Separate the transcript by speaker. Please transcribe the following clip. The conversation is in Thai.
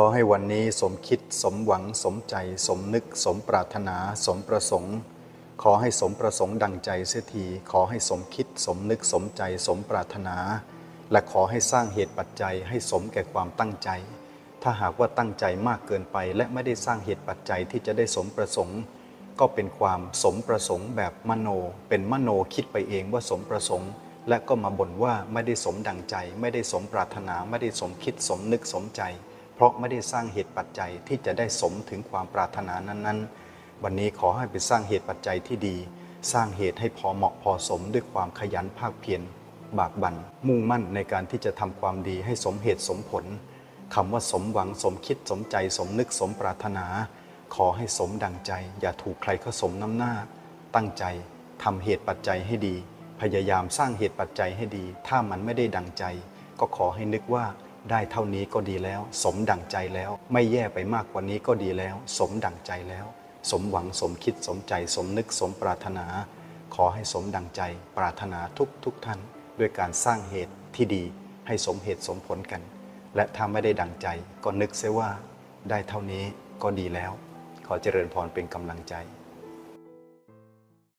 Speaker 1: อให้วันนี้สมคิดสมหวังสมใจสมนึกสมปรารถนาสมประสงค์ขอให้สมประสงค์ดังใจเสียทีขอให้สมคิดสมนึกสมใจสมปรารถนาและขอให้สร้างเหตุปัจจัยให้สมแก่ความตั้งใจถ้าหากว่าตั้งใจมากเกินไปและไม่ได้สร้างเหตุปัจจัยที่จะได้สมประสงค์ก็เป็นความสมประสงค์แบบมโนเป็นมโนคิดไปเองว่าสมประสงค์และก็มาบ่นว่าไม่ได้สมดังใจไม่ได้สมปรารถนาไม่ได้สมคิดสมนึกสมใจเพราะไม่ได้สร้างเหตุปัจจัยที่จะได้สมถึงความปรารถนานั้นๆวันนี้ขอให้ไปสร้างเหตุปัจจัยที่ดีสร้างเหตุให้พอเหมาะพอสมด้วยความขยันภาคเพียรบากบั่นมุ่งมั่นในการที่จะทำความดีให้สมเหตุสมผลคำว่าสมหวังสมคิดสมใจสมนึกสมปรารถนาขอให้สมดังใจอย่าถูกใครเขาสมน้ำหน้าตั้งใจทำเหตุปัจจัยให้ดีพยายามสร้างเหตุปัจจัยให้ดีถ้ามันไม่ได้ดังใจก็ขอให้นึกว่าได้เท่านี้ก็ดีแล้วสมดั่งใจแล้วไม่แย่ไปมากกว่านี้ก็ดีแล้วสมดั่งใจแล้วสมหวังสมคิดสมใจสมนึกสมปรารถนาขอให้สมดั่งใจปรารถนาทุกท่านด้วยการสร้างเหตุที่ดีให้สมเหตุสมผลกันและถ้าไม่ได้ดั่งใจก็นึกเสียว่าได้เท่านี้ก็ดีแล้วขอเจริญพรเป็นกำลังใจ